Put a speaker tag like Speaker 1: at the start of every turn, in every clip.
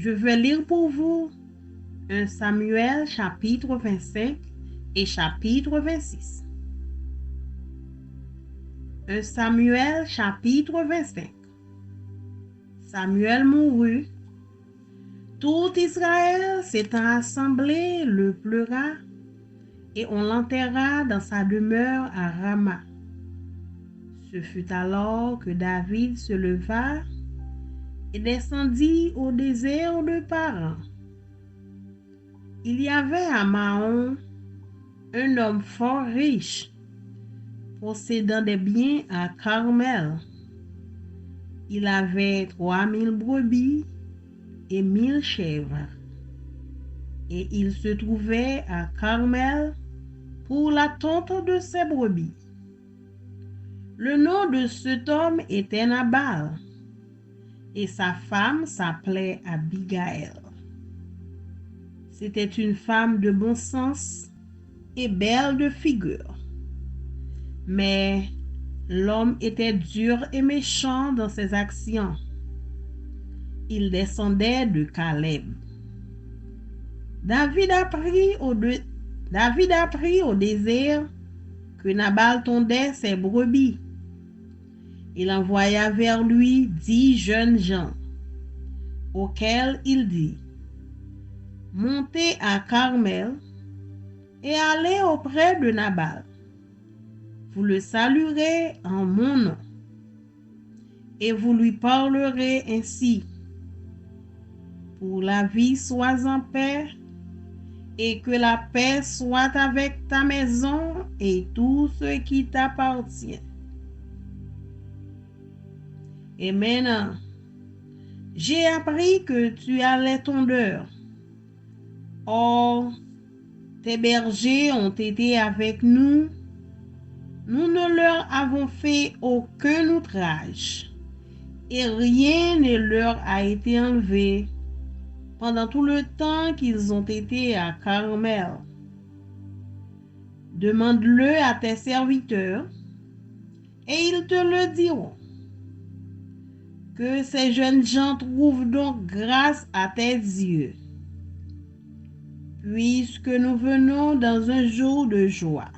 Speaker 1: Je vais lire pour vous 1 Samuel chapitre 25 et chapitre 26. 1 Samuel chapitre 25. Samuel mourut. Tout Israël s'étant assemblé le pleura et on l'enterra dans sa demeure à Rama. Ce fut alors que David se leva et descendit au désert de Paran. Il y avait à Mahon un homme fort riche, possédant des biens à Carmel. Il avait 3000 brebis et 1000 chèvres. Et il se trouvait à Carmel pour la tonte de ses brebis. Le nom de cet homme était Nabal, et sa femme s'appelait Abigail. C'était une femme de bon sens et belle de figure. Mais l'homme était dur et méchant dans ses actions. Il descendait de Caleb. David apprit au désert que Nabal tondait ses brebis. Il envoya vers lui 10 jeunes gens, auxquels il dit: Montez à Carmel et allez auprès de Nabal. Vous le saluerez en mon nom, et vous lui parlerez ainsi: Pour la vie sois en paix, et que la paix soit avec ta maison et tout ce qui t'appartient. Et maintenant, j'ai appris que tu as les tondeurs. Or, tes bergers ont été avec nous. Nous ne leur avons fait aucun outrage, et rien ne leur a été enlevé pendant tout le temps qu'ils ont été à Carmel. Demande-le à tes serviteurs, et ils te le diront. Que ces jeunes gens trouvent donc grâce à tes yeux, puisque nous venons dans un jour de joie.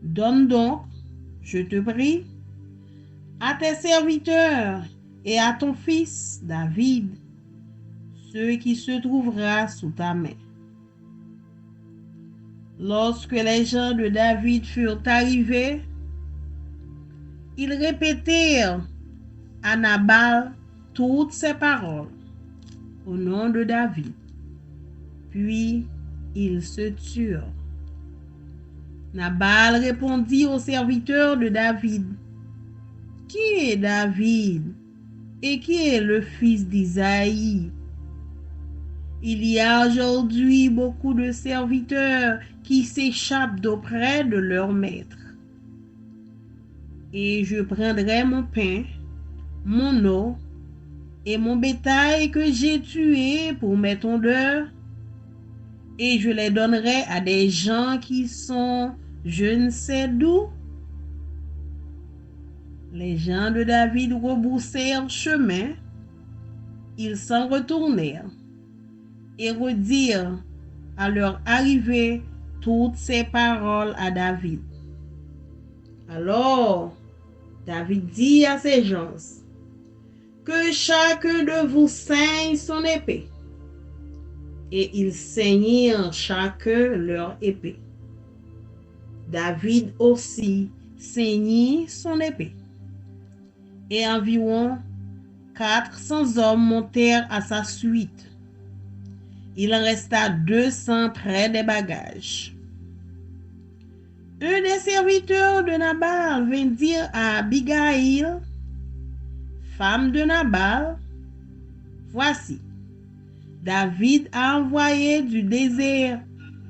Speaker 1: Donne donc, je te prie, à tes serviteurs et à ton fils David ce qui se trouvera sous ta main. Lorsque les gens de David furent arrivés, ils répétèrent à Nabal toutes ces paroles au nom de David. Puis ils se turent. Nabal répondit aux serviteurs de David: Qui est David et qui est le fils d'Isaïe? Il y a aujourd'hui beaucoup de serviteurs qui s'échappent d'auprès de leur maître. Et je prendrai mon pain, mon eau et mon bétail que j'ai tué pour mes tondeurs, et je les donnerai à des gens qui sont je ne sais d'où. Les gens de David rebroussèrent chemin, ils s'en retournèrent et redirent à leur arrivée toutes ces paroles à David. Alors David dit à ses gens: Que chacun de vous saigne son épée. Et ils saignirent chacun leur épée. David aussi saignit son épée. Et environ 400 hommes montèrent à sa suite. Il en resta 200 près des bagages. Un des serviteurs de Nabal vint dire à Abigail, femme de Nabal: Voici, David a envoyé du désert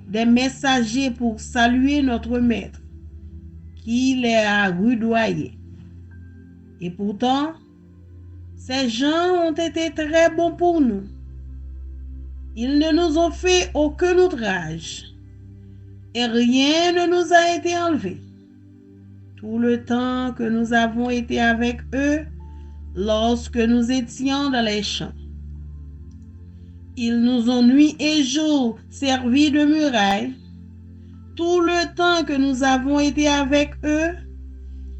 Speaker 1: des messagers pour saluer notre maître, qui les a rudoyés. Et pourtant, ces gens ont été très bons pour nous. Ils ne nous ont fait aucun outrage, et rien ne nous a été enlevé. Tout le temps que nous avons été avec eux, lorsque nous étions dans les champs, Ils nous ont nuit et jour servi de muraille, tout le temps que nous avons été avec eux,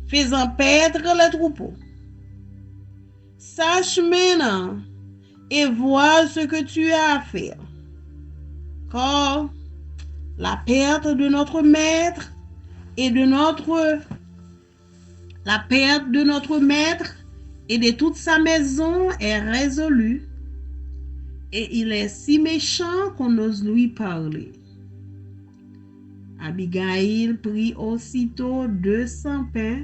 Speaker 1: faisant paître les troupeaux. Sache maintenant et vois ce que tu as à faire. Car la perte de notre maître et de toute sa maison est résolue, et il est si méchant qu'on n'ose lui parler. Abigail prit aussitôt 200 pains,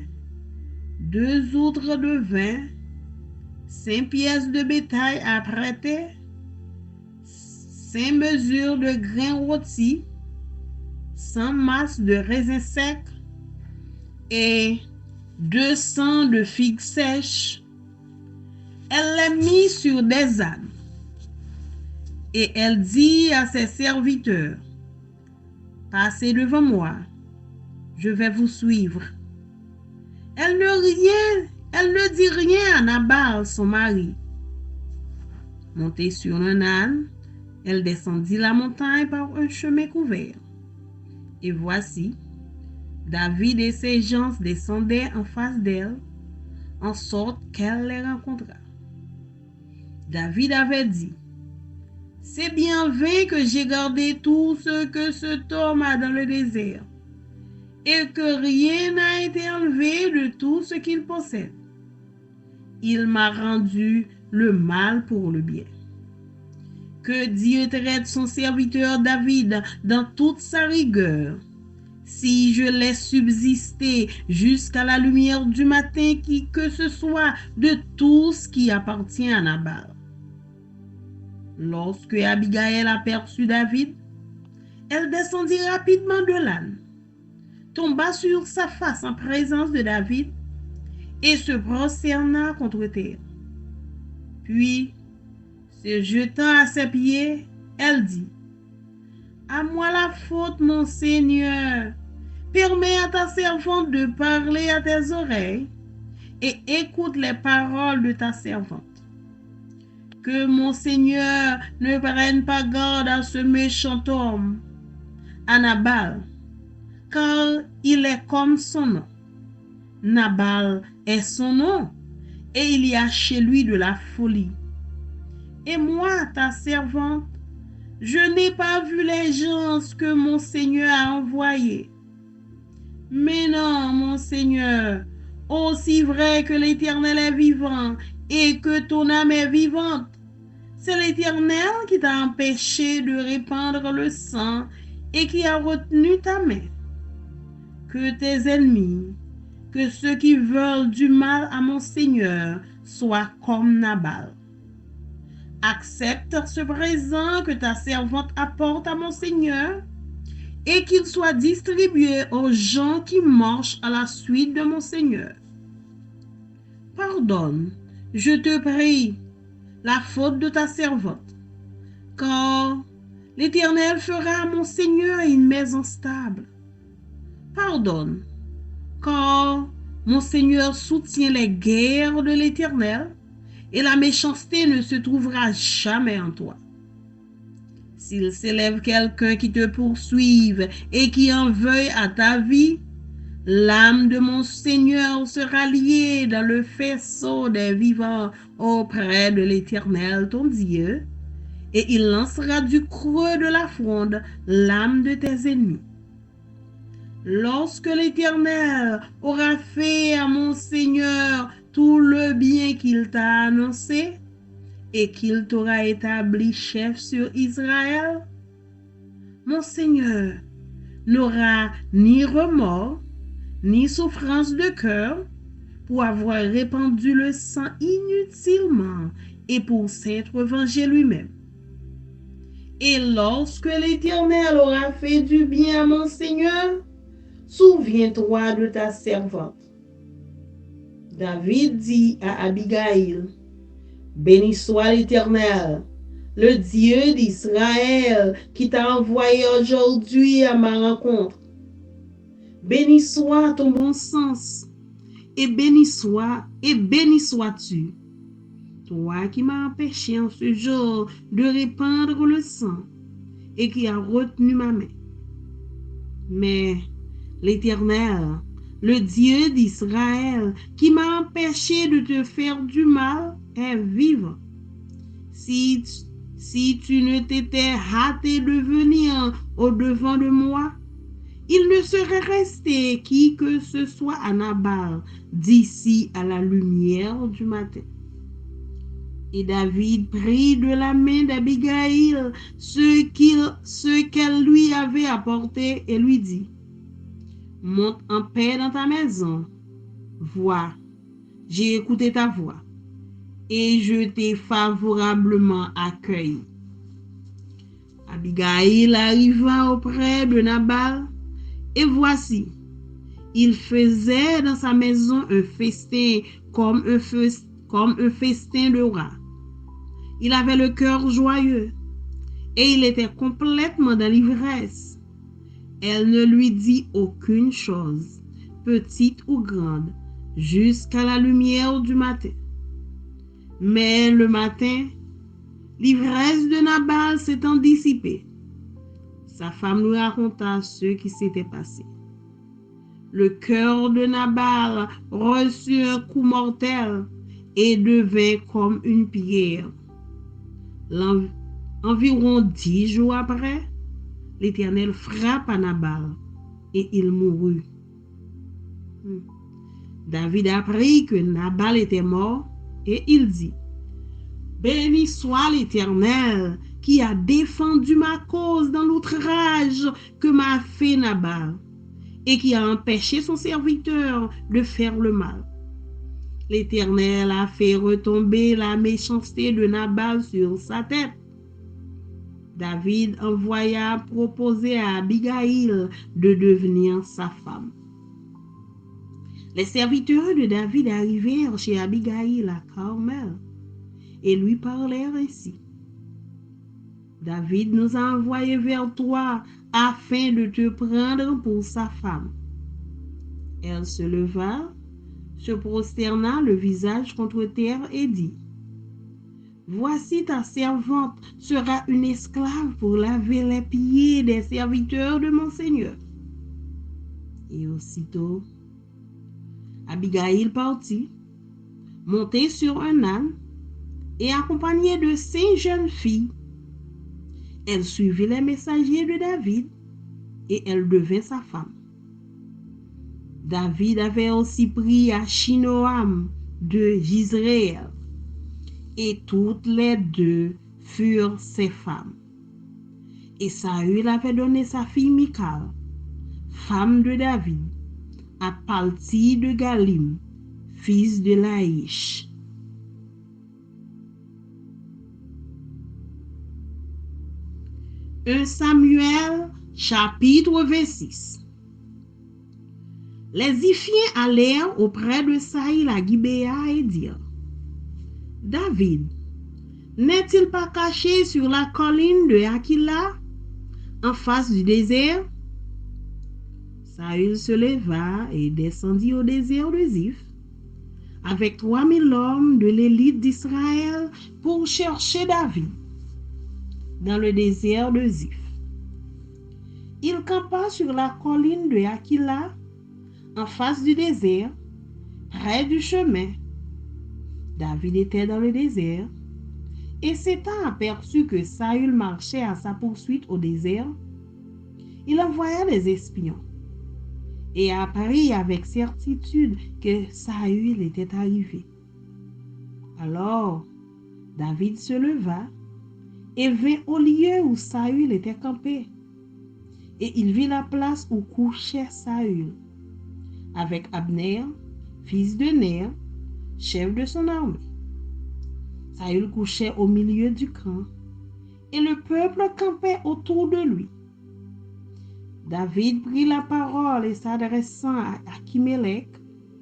Speaker 1: 2 outres de vin, 5 pièces de bétail à prêter, 5 mesures de grains rôtis, 100 masses de raisins secs et 200 de figues sèches. Elle les mit sur des ânes. Et elle dit à ses serviteurs, passez devant moi, je vais vous suivre. Elle ne dit rien à Nabal, son mari. Montée sur un âne, elle descendit la montagne par un chemin couvert. Et voici, David et ses gens descendaient en face d'elle, en sorte qu'elle les rencontra. David avait dit, c'est bien vrai que j'ai gardé tout ce que cet homme a dans le désert, et que rien n'a été enlevé de tout ce qu'il possède. Il m'a rendu le mal pour le bien. Que Dieu traite son serviteur David dans toute sa rigueur, si je laisse subsister jusqu'à la lumière du matin qui que ce soit de tout ce qui appartient à Nabal. Lorsque Abigail aperçut David, elle descendit rapidement de l'âne, tomba sur sa face en présence de David et se prosterna contre terre. Puis, se jetant à ses pieds, elle dit, « À moi la faute, mon Seigneur. Permets à ta servante de parler à tes oreilles et écoute les paroles de ta servante. Que mon Seigneur ne prenne pas garde à ce méchant homme, à Nabal, car il est comme son nom. Nabal est son nom, et il y a chez lui de la folie. Et moi, ta servante, je n'ai pas vu les gens que mon Seigneur a envoyés. Mais non, mon Seigneur, aussi vrai que l'Éternel est vivant et que ton âme est vivante, c'est l'Éternel qui t'a empêché de répandre le sang et qui a retenu ta main. Que tes ennemis, que ceux qui veulent du mal à mon Seigneur, soient comme Nabal. Accepte ce présent que ta servante apporte à mon Seigneur et qu'il soit distribué aux gens qui marchent à la suite de mon Seigneur. Pardonne, je te prie, la faute de ta servante, car l'Éternel fera à mon Seigneur une maison stable. Pardonne, car mon Seigneur soutient les guerres de l'Éternel, et la méchanceté ne se trouvera jamais en toi. S'il s'élève quelqu'un qui te poursuive et qui en veuille à ta vie, l'âme de mon Seigneur sera liée dans le faisceau des vivants auprès de l'Éternel ton Dieu, et il lancera du creux de la fronde l'âme de tes ennemis. Lorsque l'Éternel aura fait à mon Seigneur tout le bien qu'il t'a annoncé, et qu'il t'aura établi chef sur Israël, mon Seigneur n'aura ni remords, ni souffrance de cœur pour avoir répandu le sang inutilement et pour s'être vengé lui-même. Et lorsque l'Éternel aura fait du bien à mon Seigneur, souviens-toi de ta servante. David dit à Abigail, béni soit l'Éternel, le Dieu d'Israël qui t'a envoyé aujourd'hui à ma rencontre. Béni soit ton bon sens, et béni sois-tu. toi qui m'as empêché en ce jour de répandre le sang et qui as retenu ma main. Mais l'Éternel, le Dieu d'Israël, qui m'a empêché de te faire du mal, est vivant. Si tu ne t'étais hâté de venir au-devant de moi, il ne serait resté qui que ce soit à Nabal d'ici à la lumière du matin. Et David prit de la main d'Abigail ce qu'elle lui avait apporté et lui dit, « Monte en paix dans ta maison. Vois, j'ai écouté ta voix et je t'ai favorablement accueilli. » Abigail arriva auprès de Nabal et voici, il faisait dans sa maison un festin comme un festin de roi. Il avait le cœur joyeux et il était complètement dans l'ivresse. Elle ne lui dit aucune chose, petite ou grande, jusqu'à la lumière du matin. Mais le matin, l'ivresse de Nabal s'étant dissipée, sa femme lui raconta ce qui s'était passé. Le cœur de Nabal reçut un coup mortel et devint comme une pierre. Environ 10 jours après, l'Éternel frappa Nabal et il mourut. David apprit que Nabal était mort et il dit, « Béni soit l'Éternel qui a défendu ma cause dans l'outrage que m'a fait Nabal et qui a empêché son serviteur de faire le mal. L'Éternel a fait retomber la méchanceté de Nabal sur sa tête. » David envoya proposer à Abigail de devenir sa femme. Les serviteurs de David arrivèrent chez Abigail à Carmel et lui parlèrent ainsi. « David nous a envoyés vers toi afin de te prendre pour sa femme. » Elle se leva, se prosterna le visage contre terre et dit, « Voici ta servante sera une esclave pour laver les pieds des serviteurs de mon Seigneur. » Et aussitôt, Abigail partit, montée sur un âne et accompagnée de 5 jeunes filles. Elle suivit les messagers de David et elle devint sa femme. David avait aussi pris Achinoam de Jizréel et toutes les deux furent ses femmes. Et Saül avait donné sa fille Michal, femme de David, à Palti de Galim, fils de Laïch. Samuel, chapitre 26. Les Iphiens allèrent auprès de Saïl à Gibéa et dirent, « David, n'est-il pas caché sur la colline de Aquila, en face du désert? » Saül se leva et descendit au désert de Ziph, avec 3000 hommes de l'élite d'Israël pour chercher David, dans le désert de Ziph. Il campa sur la colline de Aquila, en face du désert, près du chemin. David était dans le désert, et s'étant aperçu que Saül marchait à sa poursuite au désert, il envoya des espions, et apprit avec certitude que Saül était arrivé. Alors, David se leva et vint au lieu où Saül était campé, et il vit la place où couchait Saül, avec Abner, fils de Ner, chef de son armée. Saül couchait au milieu du camp, et le peuple campait autour de lui. David prit la parole et s'adressant à Achimélec,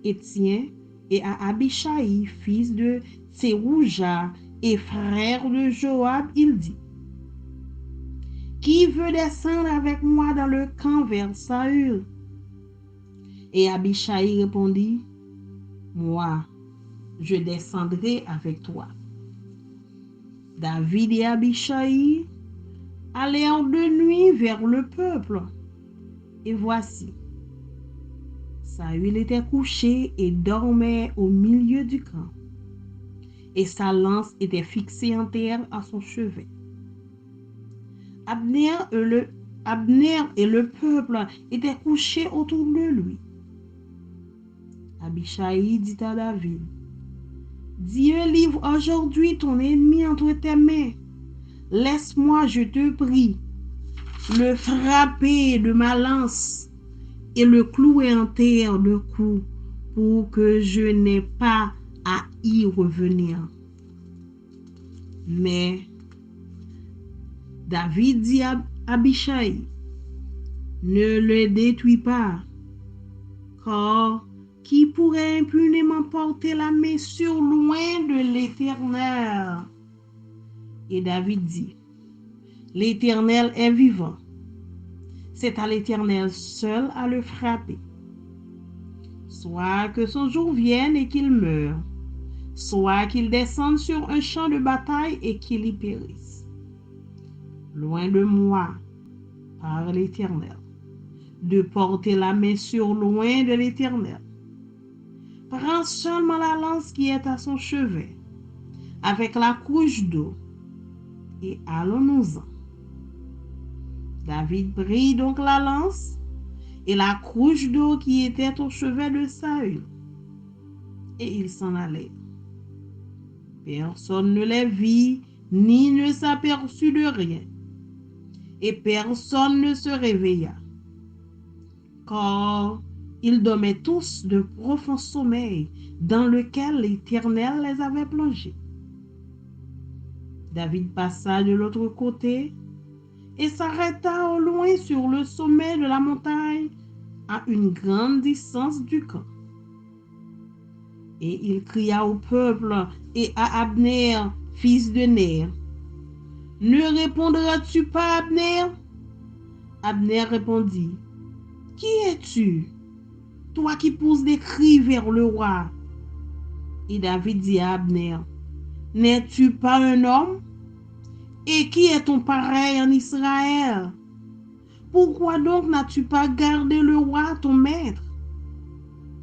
Speaker 1: Étien, et à Abishai, fils de Tserouja et frère de Joab, il dit, « Qui veut descendre avec moi dans le camp vers Saül? » Et Abishai répondit, « Moi, je descendrai avec toi. » David et Abichaï allèrent de nuit vers le peuple. Et voici, Saül était couché et dormait au milieu du camp, et sa lance était fixée en terre à son chevet. Abner et le peuple étaient couchés autour de lui. Abichaï dit à David, Dieu livre aujourd'hui ton ennemi entre tes mains. Laisse-moi, je te prie, le frapper de ma lance et le clouer en terre de coups pour que je n'ai pas à y revenir. Mais David dit à Abichaï, ne le détruis pas, car qui pourrait impunément porter la main sur loin de l'Éternel? Et David dit, l'Éternel est vivant. C'est à l'Éternel seul à le frapper. Soit que son jour vienne et qu'il meure, soit qu'il descende sur un champ de bataille et qu'il y périsse. Loin de moi, par l'Éternel, de porter la main sur loin de l'Éternel. Prends seulement la lance qui est à son chevet, avec la couche d'eau, et allons-nous-en. David prit donc la lance et la couche d'eau qui était au chevet de Saül, et il s'en allait. Personne ne les vit, ni ne s'aperçut de rien, et personne ne se réveilla, car ils dormaient tous de profond sommeil dans lequel l'Éternel les avait plongés. David passa de l'autre côté et s'arrêta au loin sur le sommet de la montagne à une grande distance du camp. Et il cria au peuple et à Abner, fils de Ner, « Ne répondras-tu pas, Abner ?» Abner répondit, « Qui es-tu, toi qui pousses des cris vers le roi ?» Et David dit à Abner, « N'es-tu pas un homme? Et qui est ton pareil en Israël? Pourquoi donc n'as-tu pas gardé le roi, ton maître?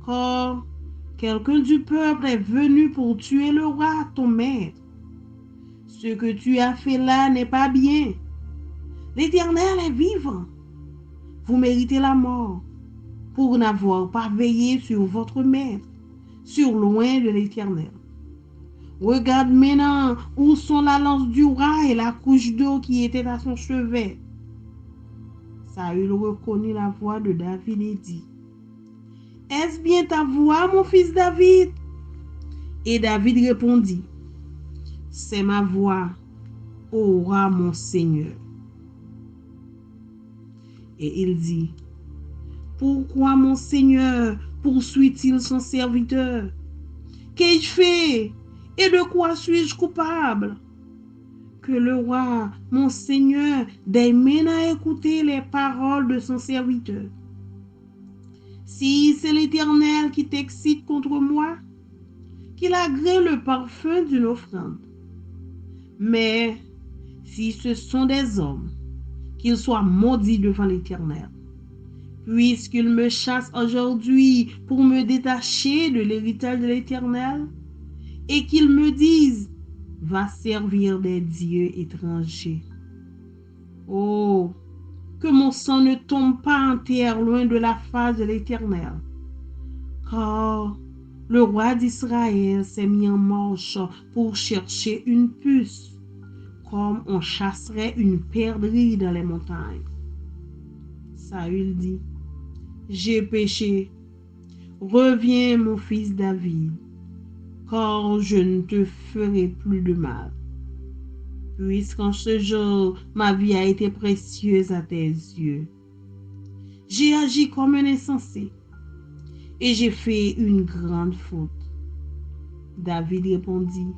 Speaker 1: Car quelqu'un du peuple est venu pour tuer le roi, ton maître. Ce que tu as fait là n'est pas bien. L'Éternel est vivant. Vous méritez la mort pour n'avoir pas veillé sur votre maître, sur loin de l'Éternel. Regarde maintenant où sont la lance du roi et la couche d'eau qui était à son chevet. » Saül reconnut la voix de David et dit, « Est-ce bien ta voix, mon fils David? » Et David répondit, « C'est ma voix, ô roi mon Seigneur. » Et il dit, « Pourquoi mon Seigneur poursuit-il son serviteur? Qu'ai-je fait? Et de quoi suis-je coupable? Que le roi, mon Seigneur, daigne à écouter les paroles de son serviteur. Si c'est l'Éternel qui t'excite contre moi, qu'il agrée le parfum d'une offrande. Mais si ce sont des hommes, qu'ils soient maudits devant l'Éternel, puisqu'ils me chassent aujourd'hui pour me détacher de l'héritage de l'Éternel, et qu'ils me disent, va servir des dieux étrangers. Oh, que mon sang ne tombe pas en terre loin de la face de l'Éternel, car le roi d'Israël s'est mis en marche pour chercher une puce, comme on chasserait une perdrix dans les montagnes. Saül dit, j'ai péché, reviens mon fils David, car je ne te ferai plus de mal. Puisqu'en ce jour, ma vie a été précieuse à tes yeux. J'ai agi comme un insensé et j'ai fait une grande faute. David répondit,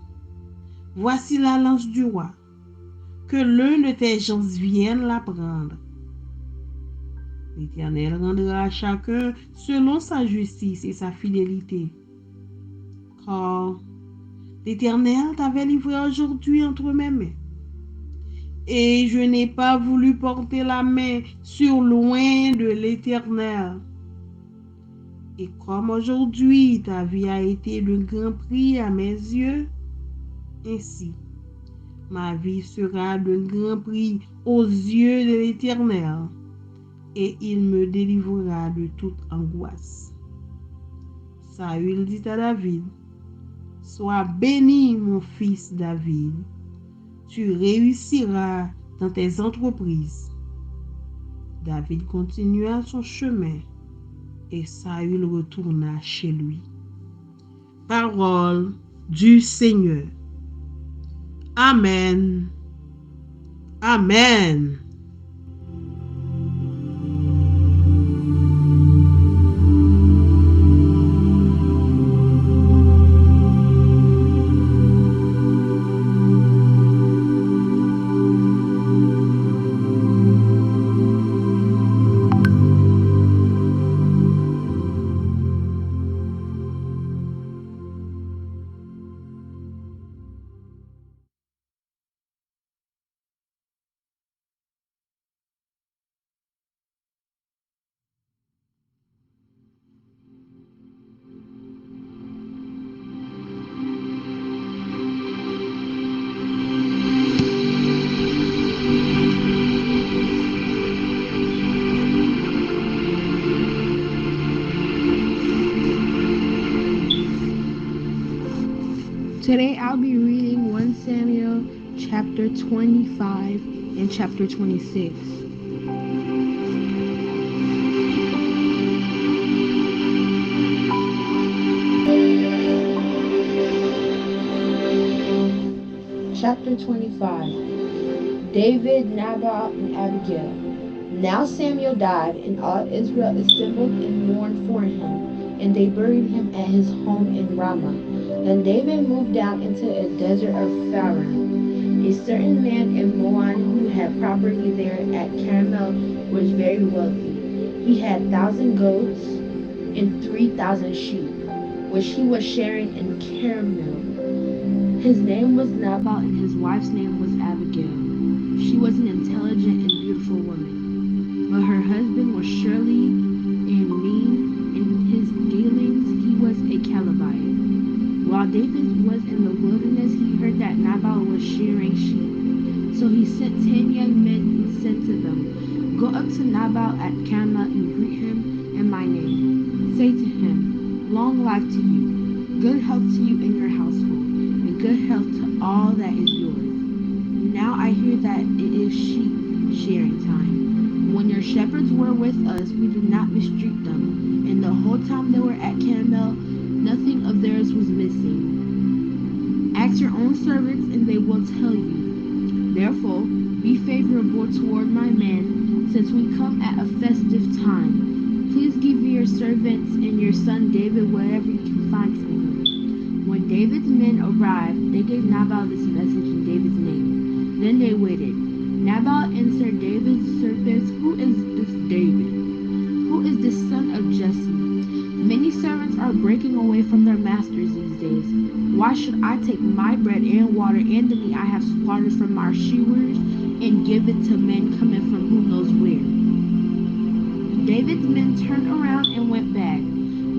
Speaker 1: voici la lance du roi, que l'un de tes gens vienne la prendre. L'Éternel rendra à chacun selon sa justice et sa fidélité. Car L'Éternel t'avait livré aujourd'hui entre mes mains. Et je n'ai pas voulu porter la main sur loin de l'Éternel. Et comme aujourd'hui ta vie a été de grand prix à mes yeux, ainsi ma vie sera de grand prix aux yeux de l'Éternel, et il me délivrera de toute angoisse. Saül dit à David, sois béni, mon fils David, tu réussiras dans tes entreprises. David continua son chemin et Saül retourna chez lui. Parole du Seigneur. Amen. Amen.
Speaker 2: Today I'll be reading 1 Samuel chapter 25 and chapter 26. Chapter 25. David, Nabal, and Abigail. Now Samuel died, and all Israel assembled and mourned for him, and they buried him at his home in Ramah. Then David moved down into a desert of Pharaoh. A certain man in Moab who had property there at Carmel was very wealthy. He had 1,000 goats and 3,000 sheep, which he was sharing in Carmel. His name was Nabal, and his wife's name was Abigail. She was an intelligent and beautiful woman, but her husband was surly and mean. In his dealings he was a Calebite. While David was in the wilderness, he heard that Nabal was shearing sheep. So he sent 10 young men and said to them, go up to Nabal at Carmel and greet him in my name. Say to him, long life to you, good health to you and your household, and good health to all that is yours. Now I hear that it is sheep shearing time. When your shepherds were with us, we did not mistreat them, and the whole time they were at Carmel, nothing of theirs was missing. Ask your own servants, and they will tell you. Therefore, be favorable toward my men, since we come at a festive time. Please give your servants and your son David whatever you can find from him. When David's men arrived, they gave Nabal this message in David's name. Then they waited. Nabal answered David's servants, who is this David? Who is this son of Jesse? Many servants are breaking away from their masters these days. Why should I take my bread and water and the meat I have slaughtered from our shearers and give it to men coming from who knows where? David's men turned around and went back.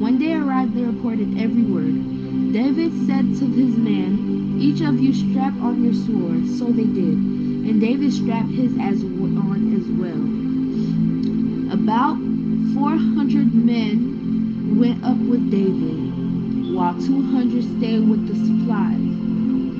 Speaker 2: When they arrived, they reported every word. David said to his men, each of you strap on your sword. So they did, and David strapped his on as well. About 400 men went up with David, while 200 stayed with the supplies.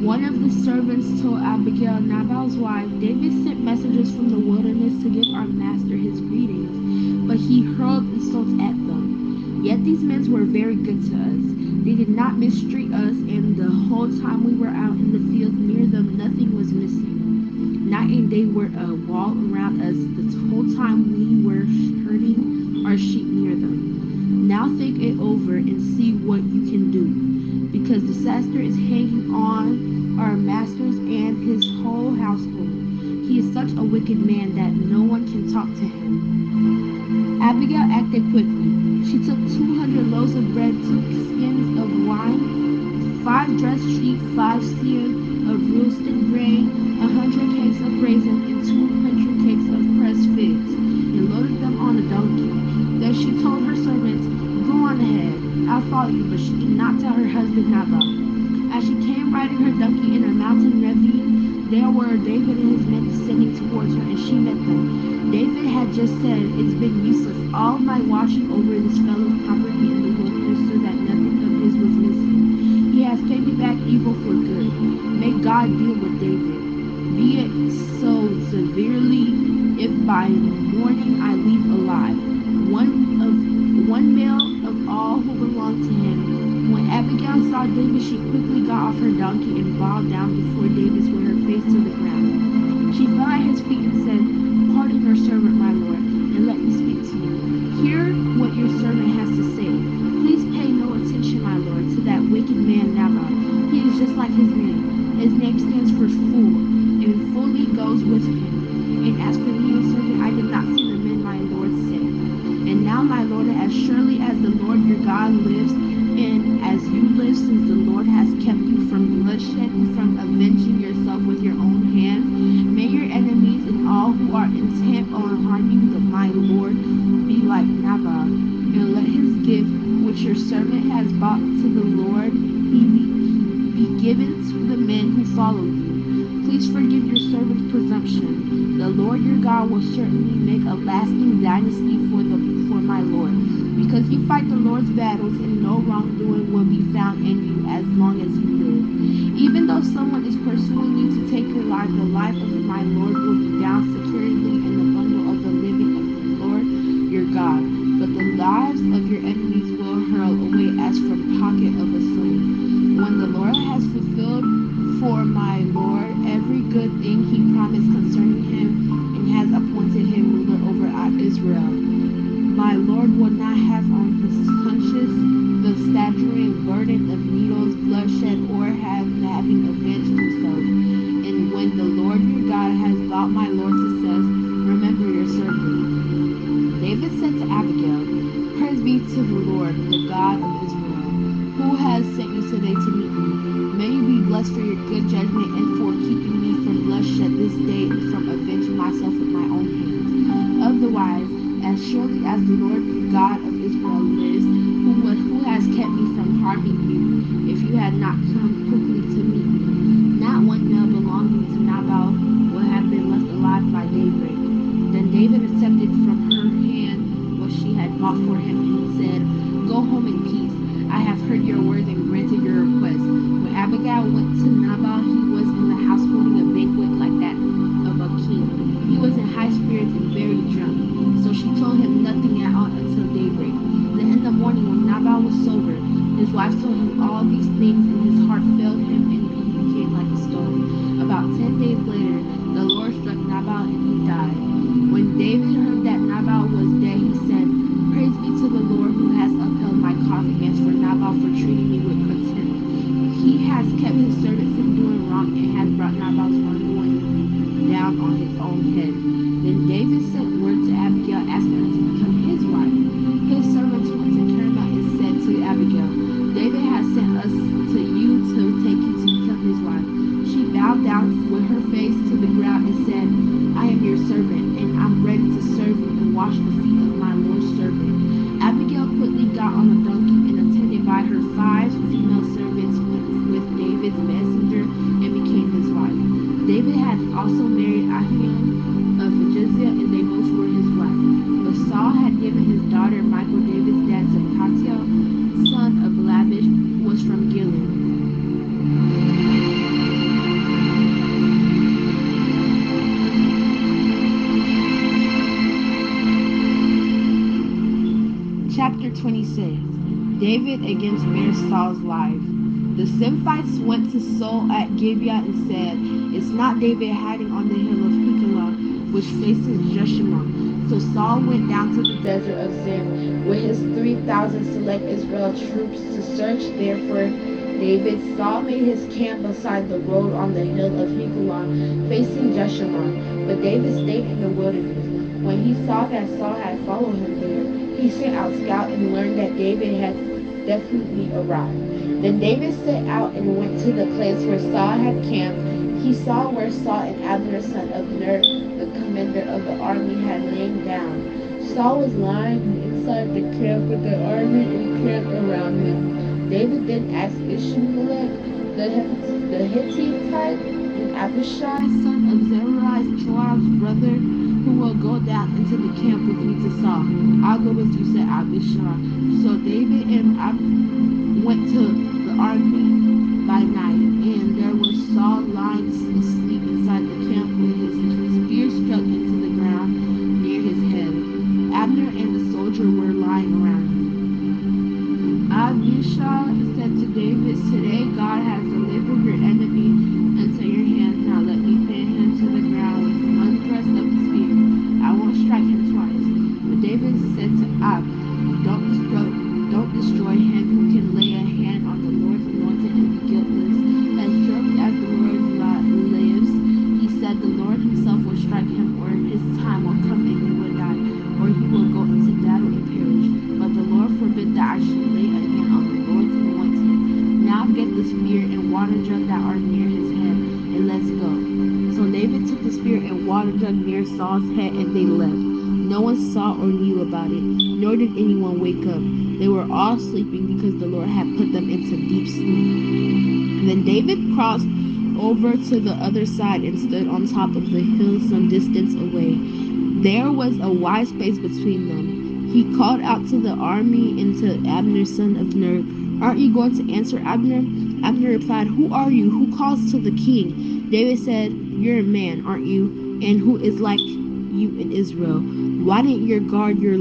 Speaker 2: One of the servants told Abigail, Nabal's wife, David sent messengers from the wilderness to give our master his greetings, but he hurled insults at them. Yet these men were very good to us. They did not mistreat us, and the whole time we were out in the field near them, nothing was missing. Night and day were a wall around us the whole time we were herding our sheep near them. Now think it over and see what you can do, because disaster is hanging on our masters and his whole household. He is such a wicked man that no one can talk to him. Abigail acted quickly. She took 200 loaves of bread, 2 skins of wine, 5 dressed sheep, 5 seahs of roasted grain, 100 cakes of raisins, and 200 cakes of pressed figs, and loaded them on a donkey. Then she told her servants, "Go on ahead, I'll follow you," but she did not tell her husband Nabal. As she came riding her donkey in a mountain ravine, there were David and his men descending towards her, and she met them. David had just said, "It's been useless, all my watching over this fellow's property in the wilderness so that nothing of his was missing. He has paid me back evil for good. May God deal with David. Be it so severely, if by morning I leave alive one male of all who belonged to him." When Abigail saw David, she quickly got off her donkey and bowed down before David with her face to the ground. She fell at his feet and said, "Pardon your servant, my lord, and let me speak to you. Hear what your servant has to say. Please pay no attention, my lord, to that wicked man Nabal. He is just like his name. His name stands for fool, and fully goes with him. And as for me, your servant, I did not see the men my lord said. And now, my lord, as surely as the Lord your God lives, and as you live, since the Lord has kept you from bloodshed and from avenging yourself with your own hand, may your enemies and all who are intent on harming my lord be like Nabal, and let his gift, which your servant has brought to the Lord, be given to the men who follow you. Please forgive your servant's presumption. The Lord your God will certainly make a lasting dynasty for my lord, because you fight the Lord's battles, and no wrongdoing will be found in you as long as you live. Even though someone is pursuing you to take your life, the life of my lord will be down securely in the bundle of the living of the Lord your God. But the lives of your enemies will hurl away as from pocket of a slave. When the Lord has fulfilled for my lord every good thing he promised concerning him, and has appointed him ruler over Israel, my lord will not have on his conscience the staggering burden of needles, bloodshed, or having avenged himself. And when the Lord your God has brought my lord to success, remember your servant." David said to Abigail, "Praise be to the Lord, the God of Israel, who has sent you today to meet me. May you be blessed for your good judgment and for keeping me from bloodshed this day and from avenging myself with my own hands. Otherwise, as surely as the Lord God of Israel lives, who has kept me from harming you, if you had not come quickly to meet me, not one male belonging to Nabal would have been left alive by daybreak." Then David accepted from her hand what she had bought for him and said, "Go home in peace. I have heard your words and granted your request." When Abigail went to Nabal, he was in the house holding a banquet like that of a king. He was in high spirits and very drunk, so she told him nothing at all until daybreak. Then in the morning, when Nabal was sober, his wife told him all these things, and his heart failed him, and he became like a stone. About 10 days later, the Lord struck Nabal, and he died. When David heard that Nabal was dead, he said, "Praise be to the Lord who has upheld my cause against Nabal for treating me with contempt. He has kept his servant from doing wrong, and has brought Nabal's wrongdoing down on his own head." Then David sent word to Abigail, asking her to become his wife. His servants went to Carmel and said to Abigail, "David has sent us to you to take you to become his wife." She bowed down with her face to the ground and said, "I am your servant, and I'm ready to serve you and wash the feet of my Lord's servant." Abigail quickly got on a donkey, and attended by her 5 female servants went with David's messenger and became his wife. David had also married Ahinoam of Jezreel, and they both were his wife. But Saul had given his daughter Michal, David's dad, to Paltiel, son of Labish, who was from Gilead. Chapter 26. David against Saul's life. The Ziphites went to Saul at Gibeah and said, "Is not David hiding on the hill of Keilah, which faces Jeshimon?" So Saul went down to the desert of Zin with his 3,000 select Israel troops to search there for David. Saul made his camp beside the road on the hill of Keilah, facing Jeshimon, but David stayed in the wilderness. When he saw that Saul had followed him there, he sent out scouts and learned that David had definitely arrived. Then David set out and went to the place where Saul had camped. He saw where Saul and Abner, son of Ner, the commander of the army, had lain down. Saul was lying inside the camp with the army encamped around him. David then asked Ishmael, the Hittite, and Abishai, son of Zeruiah, Joab's brother, who will go down into the camp with me to Saul. I'll go with you, said Abishai. So David and went to the army by night, and there was Saul lying asleep inside the camp with his spear stuck into the ground near his head. Abner and the soldier were lying around him. Abishai said to David, today God has delivered your enemy into your hands. Now let me pin him to the ground with one thrust of the spear. I won't strike him twice. But David said to Abner, don't destroy him who can lay a hand on the Lord's anointed and be guiltless. As surely as the Lord lives, he said the Lord himself will strike him, or his time will come and he will die, or he will go into battle and perish. But the Lord forbid that I should lay a hand on the Lord's anointed. Now get the spear and water jug that are near his head, and let's go. So David took the spear and water jug near Saul's head, and they left. No one saw or knew about it, nor did anyone wake up. They were all sleeping because the Lord had put them into deep sleep. And then David crossed over to the other side and stood on top of the hill some distance away. There was a wide space between them. He called out to the army and to Abner, son of Ner, aren't you going to answer, Abner? Abner replied, who are you? Who calls to the king? David said, you're a man, aren't you? And who is like you in Israel? Why didn't you guard your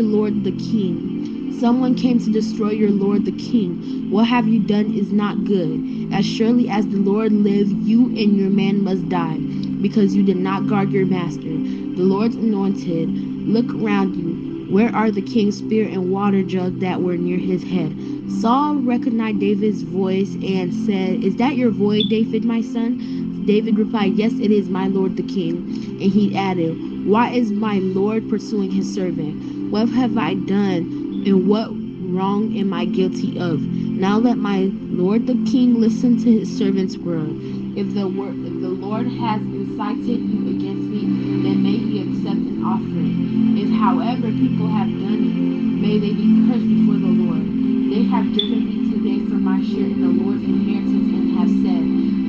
Speaker 2: lord the king? Someone came to destroy your lord the king. What have you done is not good. As surely as the Lord lives, you and your man must die, because you did not guard your master, the Lord's anointed. Look around you. Where are the king's spear and water jug that were near his head? Saul recognized David's voice and said, is that your voice, David, my son? David replied, yes, it is, my lord the king. And he added, why is my lord pursuing his servant? What have I done, and what wrong am I guilty of? Now let my lord the king listen to his servant's word. If the Lord has incited you against me, then may he accept an offering. If, however, people have done you, may they be cursed before the Lord. They have driven me today from my share in the Lord's inheritance and have said,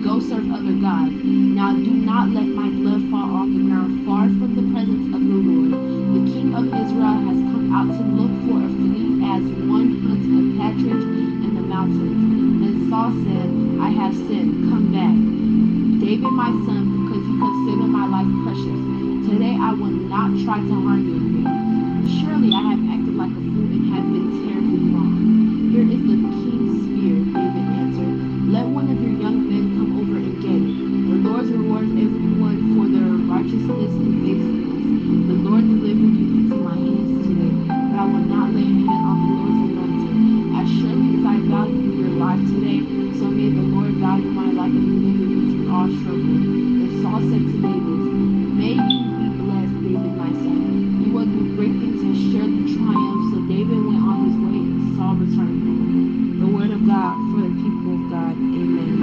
Speaker 2: go serve other gods. Now do not let my blood fall on the ground far from the presence of the Lord. The king of Israel has come out to look for a flea as one hunts a partridge in the mountains. Then Saul said, I have sinned, come back. David, my son, because you consider my life precious. Today I will not try to harm you again. Surely I have acted like a fool and have been terribly wrong. Here is the king's spear, David answered. Let one of your young men come over and get it. The Lord rewards everyone for their righteousness and faithfulness. The Lord delivered you into my hands today, but I will not lay a hand on the Lord's anointed. As surely as I value your life today, so may the Lord value my life and deliver you from all trouble. And Saul said to David, may you be blessed, David, my son. You will do great things and share the triumph. So David went on his way and Saul returned home. The word of God for the people of God. Amen.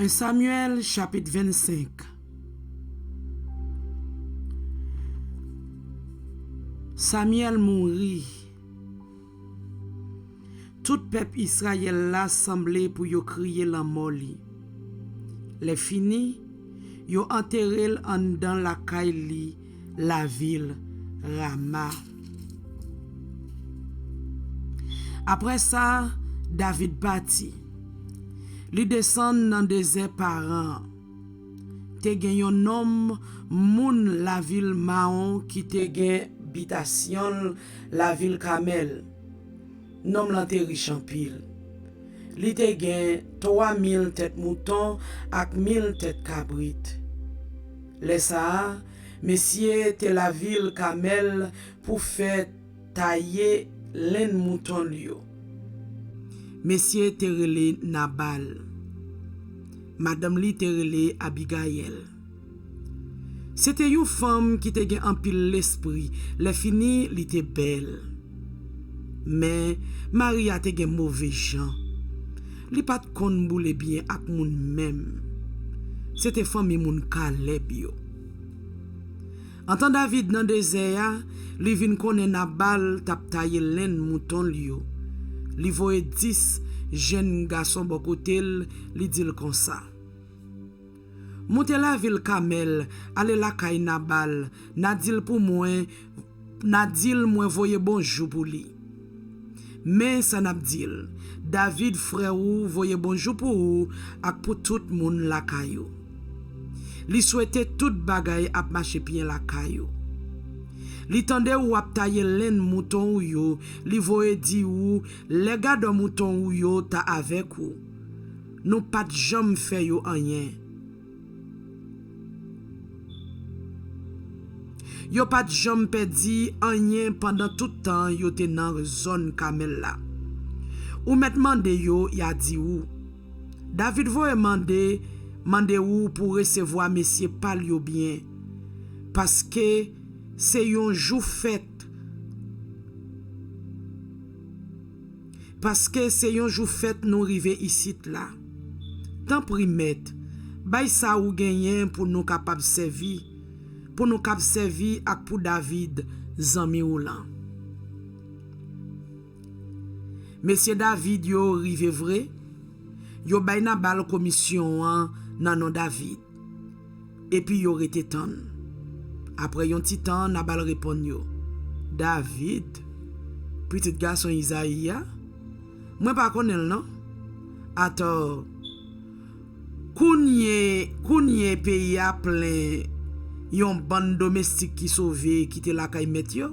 Speaker 3: Samuel chapitre 25. Samuel mourit Tout peuple Israël là semblé pour yo crier la moli. Les fini, yo enterré en dans la caille la ville Rama. Après ça, David parti. Li descend dans désert parent. Te gen yon homme moun la ville Maon qui te gen habitation la ville Kamel. Nom lan te riche en pile. Li te gen 3000 têtes mouton ak 1000 têtes cabrit. Le sa, monsieur te la ville Kamel pour faire tailler len mouton liyo. Monsieur te rele Nabal. Madame li te rele Abigail. C'était une femme qui te gen en pile l'esprit. Le fini li te belle. Mais Maria te gen mauvais gens. Li pat kon boule bien ak moun même. C'était famille moun Caleb yo. En temps David dans désert, li vin konnen Nabal tap taye len mouton liyo. Li voye 10 jeunes garçons bon côté, li dil comme ça. Monte la ville Kamel, ale la kay Nabal, nadil pour moi, nadil moi voye bonjour pour li. Mais ça n'a dit, David frère ou voye bonjour pour ou ak pour tout moun la kayo. Li souhaite tout bagay ap marche bien la kayo. Li tande ou ap taye len mouton ou yo, li voye di ou, le gars de mouton ou yo ta avec ou. Nou pat jam fe yo anyen. Yo pat jam pedi anyen pendant tout temps yo te nan zone Kamel la. Ou met mande yo, ya di ou. David voye mande ou pour recevoir monsieur pal yo bien. Parce que c'est yon jou fête. Parce que c'est yon jou fête nous rive ici là. Tant primet, bay sa ou genyen pour nous capable servir. Pour nous cap servir ak pour David zanmi ou lan. Monsieur David yo rive vrai, yo bay Nabal commission nan non David. Et puis yo rete tan. Après yon ti tan, Nabal répond yo. David, petit garçon Isaïa, moi pas connais non? Attends, kounye pays a plein yon ban domestique qui sauvé qui te la kay met yo.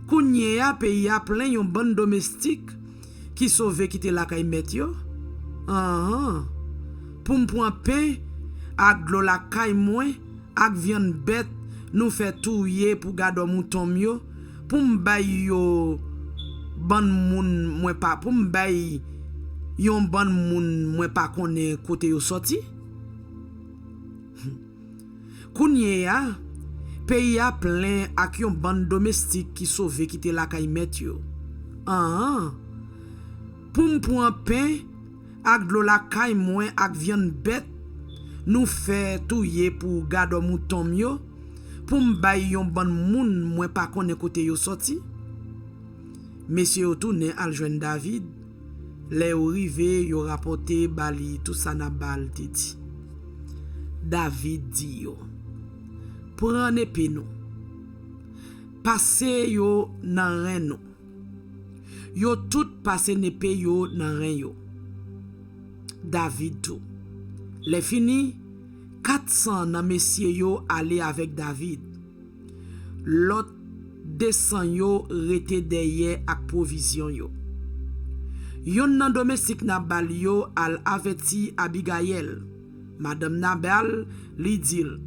Speaker 3: Kounye a pays a plein yon ban domestique qui sauvé qui te la kay met yo. Pour m'pon pain ak glo la kay mwen ak viande bête nous fait touyer pour garder mouton yo pour m'bay yo ban moun mwen pas pour m'bay yon ban moun mwen pas connaît côté yo sorti. Kounye a pays a plein ak yon ban domestique qui sauvé qui te la kay met yo. Pour m'pon pain ak glo la kay mwen ak viande bête nous fait touyer pour garder mouton yo pour m'bay yon ban moun mwen pas connaît côté yo sorti. Monsieur yo tourne al joindre David. Les ou rive yo rapporté bali tout ça Nabal te dit. David dit yo, prend épée nou, passe yo nan ren nou. Yo tout passe épée yo nan ren yo. David tout. Les fini, 400 nan messieurs yo aller avec David. L'autre descend yo rete derrière ak provision yo. Yon nan domestique Nabal yo al aveti Abigail. Madame Nabal li dil.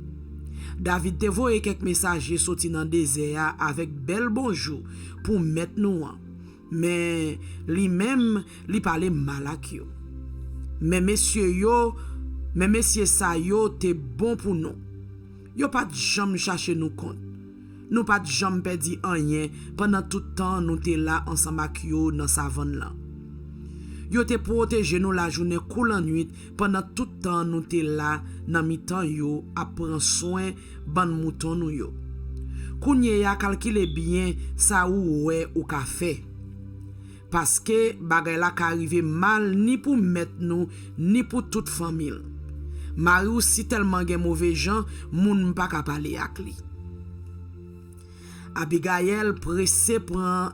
Speaker 3: David te voye quelques messagers sorti dans désert avec bel bonjour pour mettre nous an. Mais li même li parle mal ak yo. Mais messieurs sa yo te bon pour nous. Yo pas jamais chercher nous compte. Nous pas jamais perdu rien pendant tout temps nous te là ensemble ak yo dans savane là. Yo te protégé nous la journée cool en nuit pendant tout temps nous te là dans mi-temps yo a prendre soin ban mouton nous yo. Kounye ya calculer bien ça ou ouais ou ka fait. parce que bagay la ka arrive mal ni pour mettre nous ni pour toute famille. Marie aussi tellement gen mauvais gens, moun pa ka parler ak li. Abigail pressé prend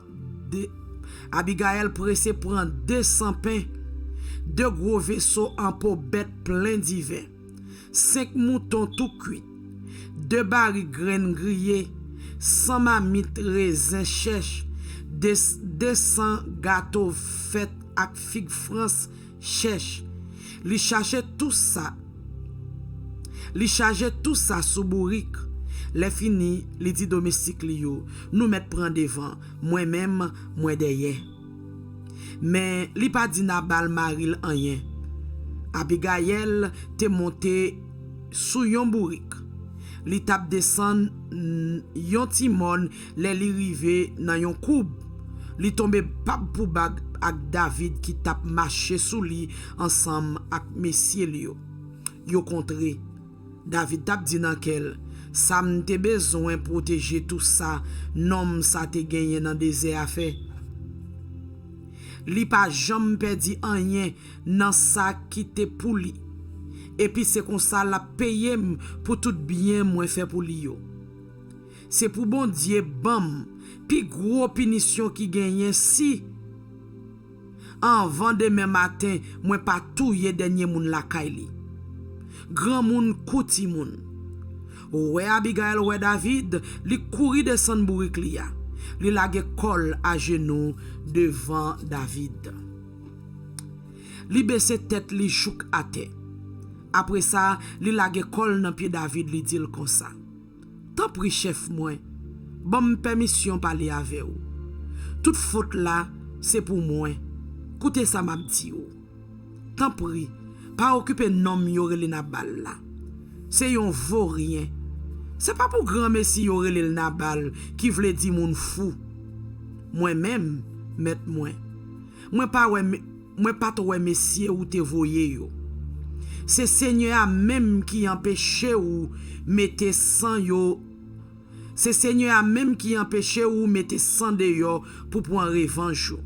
Speaker 3: 200 pains, 2 gros vaisseaux en pot bête plein d'hiver, 5 moutons tout cuits, 2 barils graines grillées, 100 marmites raisins chèches, 200 gâteaux faits avec figues France chèches. Li chargeait tout ça sous bourrique. Les fini, li dit domestique li yo, nous met prend devant, moi-même, moi derrière. Mais li pa di Nabal maril anyen. Abigail te monté sous yon bourrique. Li tap descend yon timon, li rive nan yon koub. Li tombe pap pou bag ak David qui tap marché sous li ensemble ak messieurs li yo. Yo kontre. David tap di nan kel, ça m'te besoin protéger tout ça, nom ça te gagné dans désert à fait. Li pa jam perdi rien dans ça qui te pour li. Et puis c'est comme ça la payer pour tout bien moi fait pour li yo. C'est pour bon Dieu bam, puis gros punition qui gagne si en vent demain matin moi pas touyer dernier moun la kay li. Grand moun kouti moun. Ouais Abigail ouais David, li couri descend bourrique li ya. Li lage col à genoux devant David. Li baisse tête li chouk à terre. Après ça, li lage col dans pied David li dit comme ça. Tant pris chef moi, bon permission parler avec ou. Toute faute là, c'est pour moi. Écoutez ça m'a dit ou. Tant pris, pas occuper nom yorele Nabal là. C'est yon vaurien. C'est pas pour grand messie yorele Nabal qui vle di moun fou. Moi-même, met moi. Moi pas toi messie ou te voye yo. C'est Seigneur même qui empêche ou mette sang yo. C'est Seigneur même qui empêche ou mette sang de yo pour prendre revanche yo.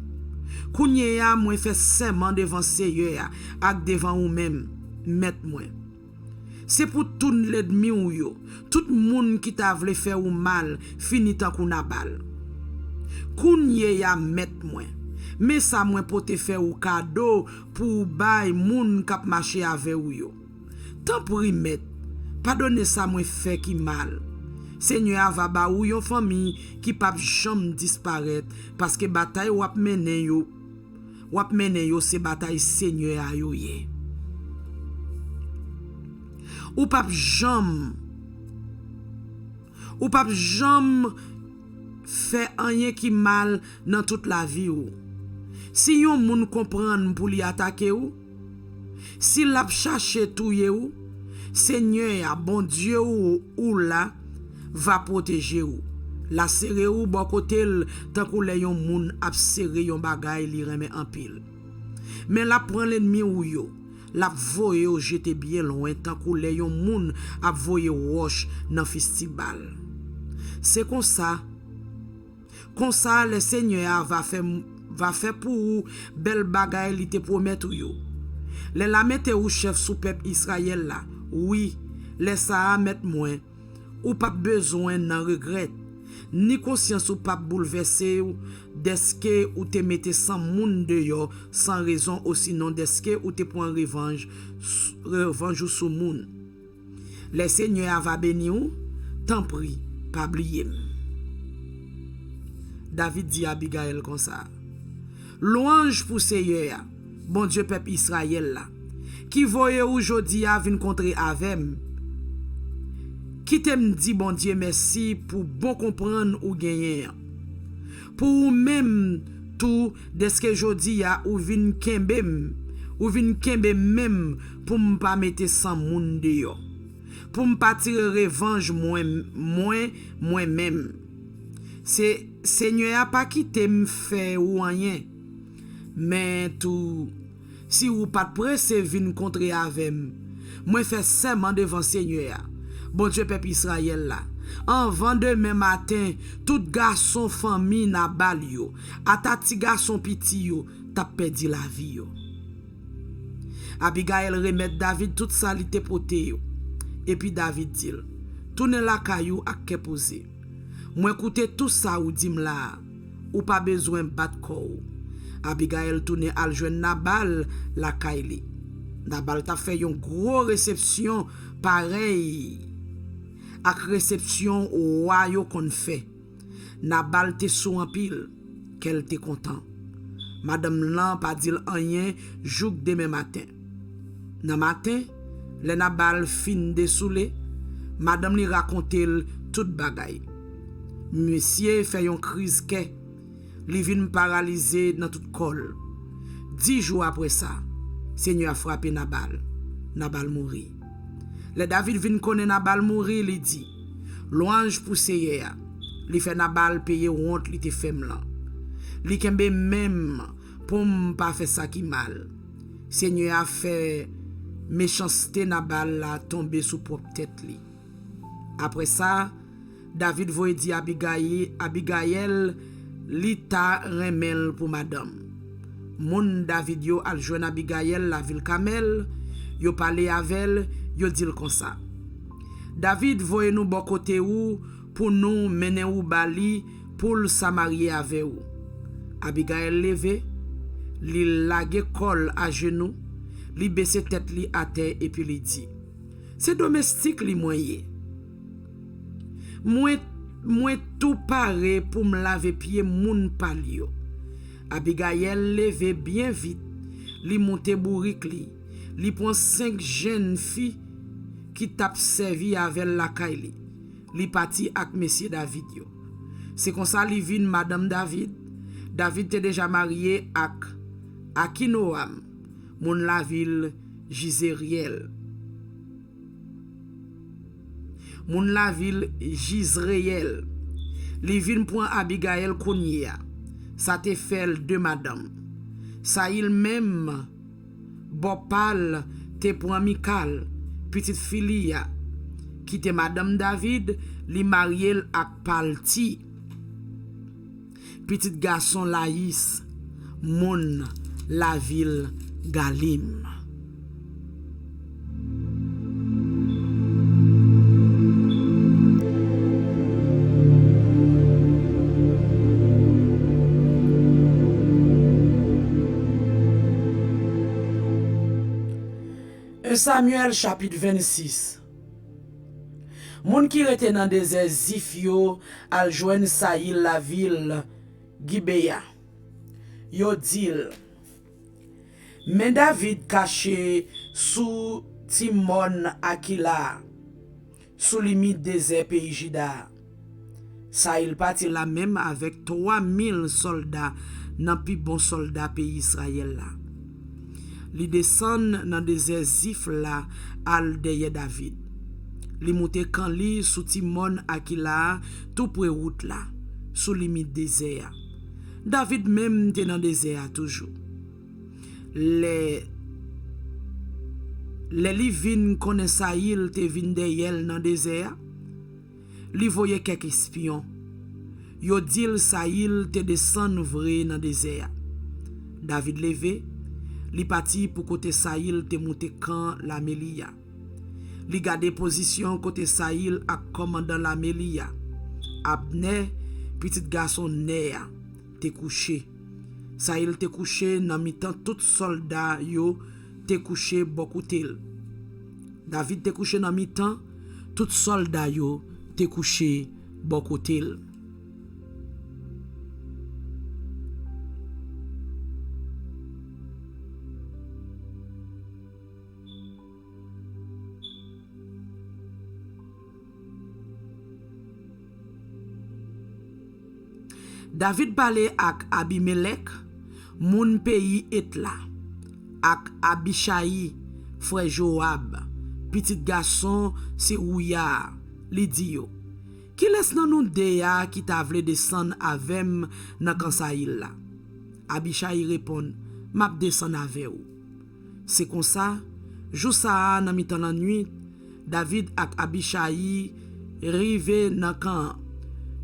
Speaker 3: Kounye ya moi fait serment devant Seigneur ak devant ou même met moi. C'est pour tout l'ennemi ou yo, tout moun qui t'a vle faire ou mal, fini tan kou Nabal. Kounye ya met moi. Mais ça moi pour te faire ou cadeau pour bay moun kap marcher avec ou yo. Tant pour y mettre, pardonner ça moi fait qui mal. Seigneur va ba ou yon famille qui pa jamais disparaître parce que bataille wap menen yo c'est bataille Seigneur yo ye. Ou pa jamais fait rien qui mal dans toute la vie ou. Si yon moun comprendre pour li attaquer ou, si l'a chercher touyer ou, Seigneur bon Dieu ou là va protéger ou. La serre ou bon côté tant kou le yon moun ap serre yon bagay li remet en pile. Mais la prend l'ennemi ou yo, la voye ou jeter bien loin tant kou le yon moun ap voye roche nan festival. C'est comme ça le Seigneur va faire pour ou bel bagay li te promet ou yo. Le la mette ou chef sous peuple Israël là. Oui, laisse ça mettre moins. Ou pas besoin d'en regret. Ni conscience ou pas bouleversé ou deske ou te mette sans moun de yo sans raison ou sinon deske ou te prend revanche ou sous moun. Le Seigneur va bénir ou, tant prie, pas oublier. David dit à Abigail comme ça. Louange pour Seigneur, bon Dieu peuple Israël là, qui voye aujourd'hui à venir contrer avec. Qui t'aime dit bon Dieu merci pour bon comprendre ou gagner. Pour même tout de ce que jodi a ou vin kembe même pour m'pas mettre sans moun de yo. Pour m'pas tirer revanche moi-même. C'est Seigneur a pas quitté me faire ou rien. Mais tout si ou pas presse vin contrer avec moi fait serment devant Seigneur. Bon Dieu peuple Israël là, Avant demain matin, tout garçon famille Nabal yo, atati garçon piti yo, t'a perdu la vie yo. Abigail remet David tout ça li te pote yo. Et puis David dit, tourne la kayou ak ke posé. Moi écoute tout ça ou dim la, ou pas besoin bat kou. Abigail tourne al joindre Nabal la kayli. Nabal t'a fait une gros réception pareil ak réception roi yo kon fait. Nabal te sou en pile, qu'elle te content. Madame lan pas dit rien jouk demain matin. Nan matin, le Nabal fin desoulé, madame li raconte tout bagay. Monsieur fait yon crise ke, li vin paralysé dans tout col. 10 jours après ça, Seigneur a frappé Nabal. Nabal mourit. Le David vin connaît Nabal mourir, li dit, louange pour Seigneur. Li fait Nabal payer honte li te fem lan. Li kembe même pour pas faire ça qui mal. Seigneur a fait méchanceté Nabal la tomber sous propre tête li. Après ça, David voye di Abigail li ta remel pour madame. Moun David yo al joine Abigail la ville Kamel, yo parle avec yo dit comme ça. David voye nous bon côté ou pour nous mener ou bali pour sa marier avec ou. Abigail levé, li lage col à genoux, li baisse tête li à terre et puis li dit, c'est domestique li moyen. Moi tout paré pour me laver pied moun palio. Abigail levé bien vite, li monte bourrique li prend 5 jeunes filles qui tap servi avec la kaili. Li parti ak monsieur David yo. C'est comme ça li vin madame David. David était déjà marié ak Akinoam, moun la ville Jizréel. Moun la ville Jizréel. Li vin point Abigail Kounia. Ça te fait deux madame. Ça il même Bopal te point Mikal, petite filia, qui te madame David, li marié ak Palti. Petit garçon Laïs, moun la ville Galim. Samuel chapitre 26. Moun qui rete dans désert Zif yo al joine Saïl la ville Gibea. Yo dil. Mais David caché sous Timon Akila, sous limite désert pays Juda. Saïl parti la même avec 3000 soldats nan pi bon soldat pays Israël là. Li descend dans désert Zif la al deye David. Li monte kan li sous Timon Akila tout près route là, sous limite désert. David même te dans désert toujours. Les li vin connaît Saïl te vin deyel dans désert. Li voye quelques espions. Yo dil Saïl te descend vrai dans désert. David levé, li parti pour côté Saïl te monte camp la Melia. Li gade position côté Saïl ak commandant la Melia. Abner, petit garçon Ner, te couché. Saïl te couché nan mitan tout soldat yo te couché beaucoup tel. David te couché nan mitan tout soldat yo te couché beaucoup tel. David parle ak Abimelech, moun pays Etla, ak Abishai, frère Joab, petit garçon Serouya, li di yo. Qui laisse nan nou deya qui ta vle descend avem nan Kansaïl la? Abishai répond, map descend avec ou. C'est comme ça, jou sa nan mitan la nuit, David ak Abishai rive nan kan.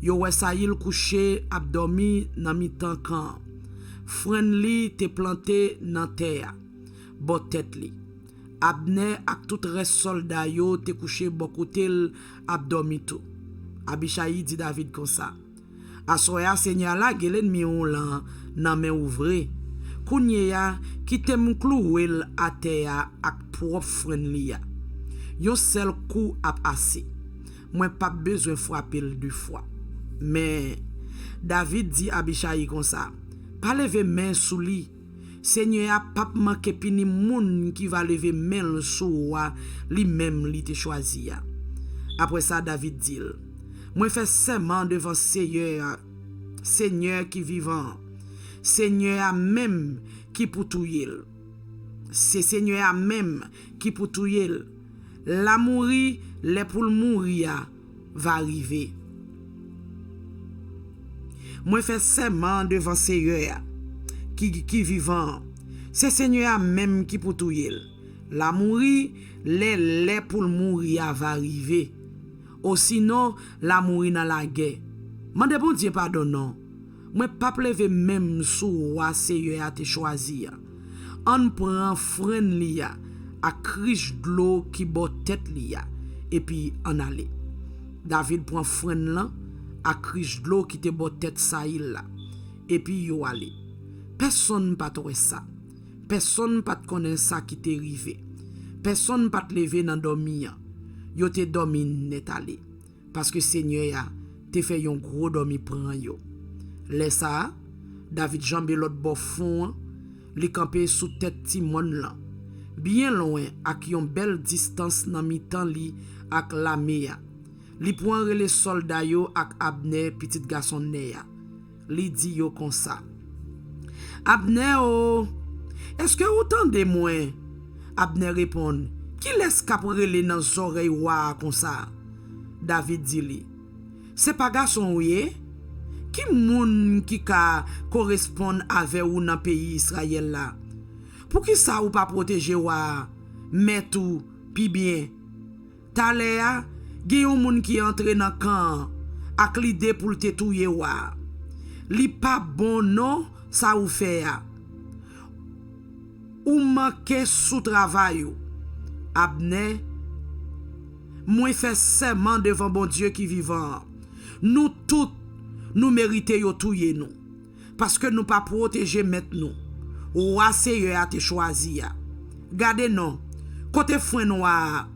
Speaker 3: Yo wè Saïl couché ap dormi nan mitan kan. Fren li te planté nan terre, bo tête li. Abner ak tout reste soldat yo te couché bo kotel ap dormi tout. Abishai dit David comme ça. Asoya Seigneur la gelen mi on lan nan men ouvre. Kounye ya ki te mklouel a terre ak prop fren li ya. Yon sel coup ap assez. Mwen pas besoin frapper deux fois. Mais David dit Abishai comme ça. Pas lever main sous lui. Seigneur a pas manqué pini moun qui va lever main sous lui même li te choisi. Après ça David dit, moi fais serment devant Seigneur, Seigneur qui vivant. Seigneur a même qui pour touyer. C'est Seigneur a même qui pour touyer. La mourir, les pour mourir va arriver. Moi fais serment devant Seigneur qui vivant. C'est Seigneur même qui pour touyer. La mourir, les pour mourir va arriver. Ou sinon, la mourir dans la guerre. Mande bon Dieu pardon non. Moi pas pleve même sous roi Seigneur a te choisi. On prend frein li a criche de l'eau qui bot tête li et puis en aller. David prend frein là a criche de l'eau qui te bot tête Saïl là et puis yo aller. Personne pas trouver ça. Personne pas connaître ça qui t'est arrivé. Personne pas te lever dans dormir. Yo te dormi net aller parce que Seigneur a te fait yon gros dormi prend yo. Laisse ça, David jambe l'autre bord fond, li campé sous tête Timon là. Bien loin ak yon belle distance nan mi-temps li ak la meya. Li prend les soldats yo ak Abner petit garçon neya. Li di yo comme ça. Abner oh, est-ce que autant de moi? Abner répond, qui laisse caprele dans oreilles wa comme ça? David dit li, c'est pas garçon oui? Qui moun qui ka correspond avec ou dans pays Israël là? Pour qui ça ou pas protéger wa met tout pi bien? Talea, gen yon moun qui entre dans camp ak l'idée pour te touyer wa. Li pas bon non ça ou fait ya. Ou manque sous travail. Abner, moi fait serment devant bon Dieu qui vivant. Nous tous nous méritons yo touyer nous parce que nous pas protéger maintenant. Ou Seigneur a te choisi. Gardez non. Côté frein noir,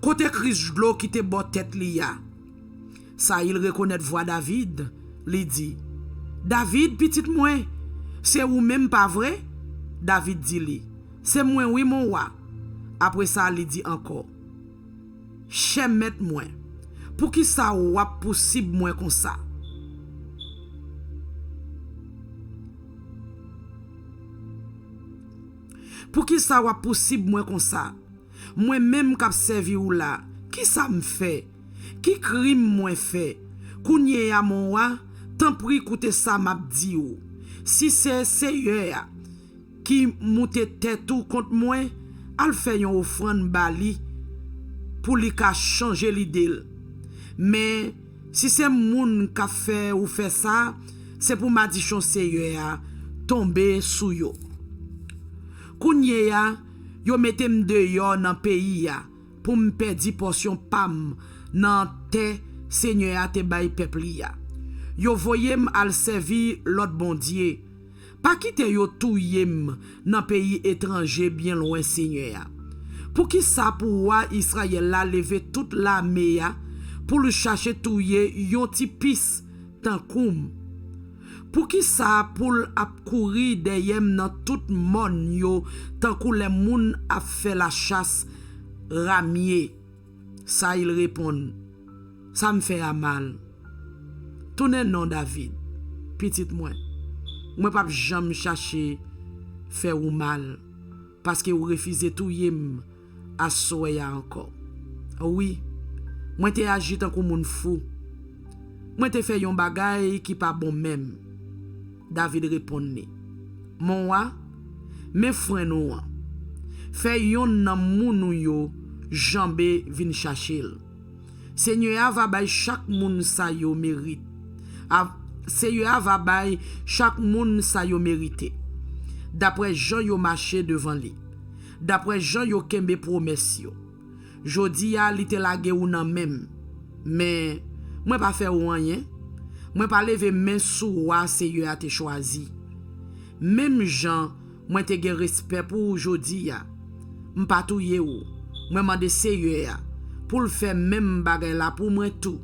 Speaker 3: côté crise de l'eau qui te bot tête li ya. Ça il reconnaît voix David, li dit, David petit moi, c'est ou même pas vrai? David dit li, c'est moi oui mon roi. Après ça il dit encore, chem met moi. Pour qui ça ou possible moi comme ça? Pour qui ça wa possible moi comme ça? Moi même k'ap servi ou là, qui ça me fait? Qui crime moi fait? Kounye ya mon wa, tant pris koute ça m'a dit ou. Si c'est Seigneur qui monte tête tout contre moi, al fait yon offrande bali pour li ka changer l'idée. Mais si c'est moun ka fait ou fait ça, c'est pour madichon Seigneur tomber sous yo. Kounye ya, yo metem dehors dans pays ya pour me perdre portion pam nan te Seigneur a te bay peuple ya. Yo voyem al servi l'autre bon Dieu. Pas quitter yo touyem dans pays étranger bien loin Seigneur. Pour qui ça pour wa Israël la lever toute l'armée ya pour le chercher touyer yon ti pis tan koum. Pour qui ça pour ap courir derrière dans tout monde yo tant que les moun a fait la chasse ramier. Ça il répond, ça me fait mal. Tourne non David, petit moi pas jamais chercher faire ou mal parce que ou refusez tout yem à soya encore. Oui, moi te agi tant comme moun fou. Moi te fait yon bagay qui pas bon même. David répondit, mon wa, mes frères nous, fait yon nan mounou yo, jambe vin chercher. Seigneur va bay chaque moun sa yo mérite. Seigneur va bay chaque moun sa yo mérité. D'après Jean yo marché devant lui. D'après Jean yo kembe promesse yo. Jodi a li te lage ou nan même. Mais moi pas faire rien. Moi pas lever main sou wa Seigneur a te choisi. Même Jean, moi te gen respect pour jodi ya. M'pa touye ou. Moi mande Seigneur pour le faire même bagay la pour moi tout.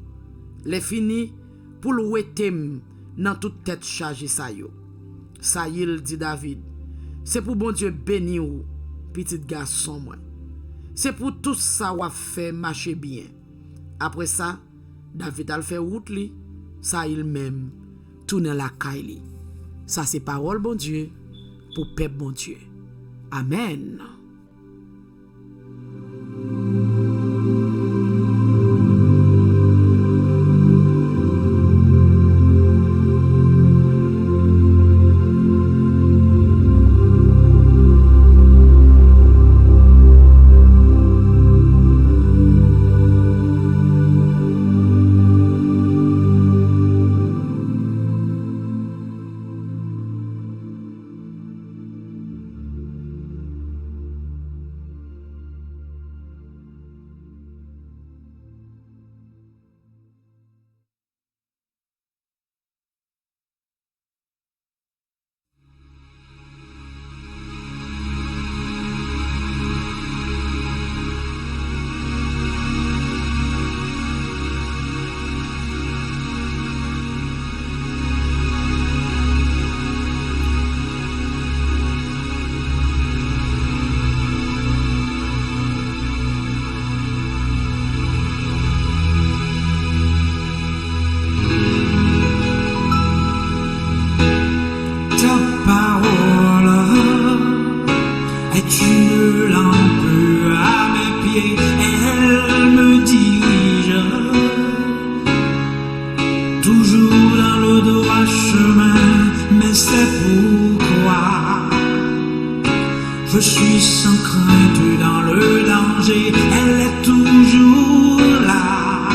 Speaker 3: Les fini pour le wetem dans toute tête chargée ça yo. Ça y il dit David. C'est pour bon Dieu béni ou petit garçon moi. C'est pour tout ça ou fait marcher bien. Après ça, David a fait route li, ça il même tourne la caille. Ça c'est parole bon Dieu pour peuple bon Dieu. Amen.
Speaker 4: Je suis sans crainte dans le danger, elle est toujours là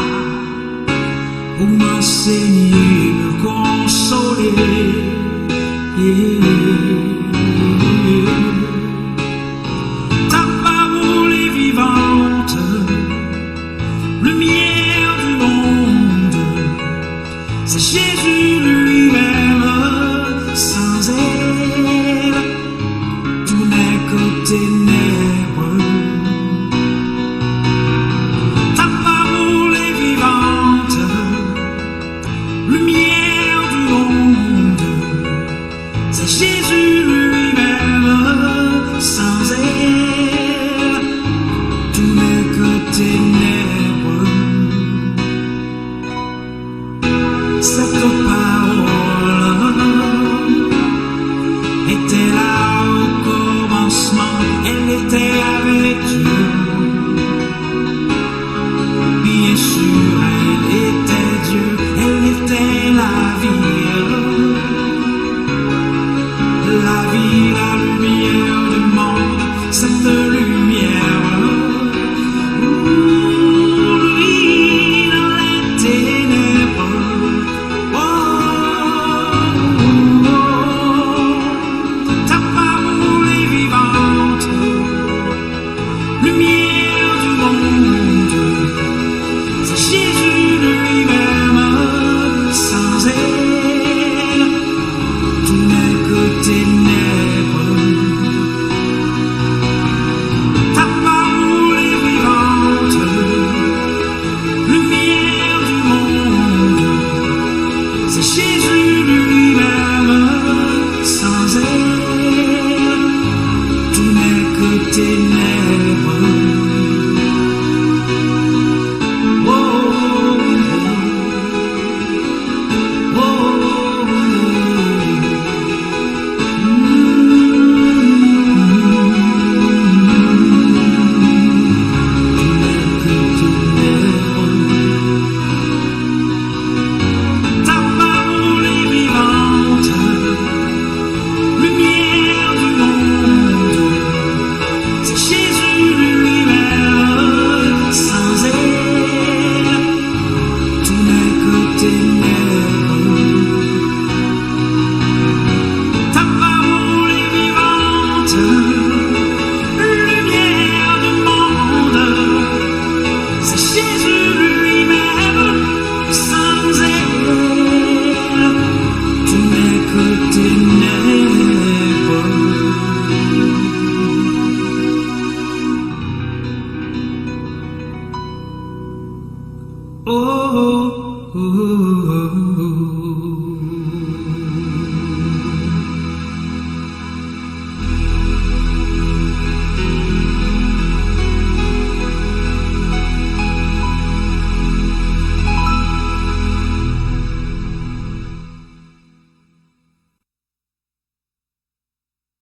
Speaker 4: pour m'enseigner, me consoler. Ta parole est vivante, lumière du monde, c'est Jésus lui-même, sans elle tout n'est que ténèbres. Ta parole est vivante, lumière du monde, c'est Jésus lui-même, sans elle tout n'est que ténèbres. Cette parole était là au commencement, elle était avec Dieu. Bien sûr, elle était Dieu, elle était la vie, la lumière.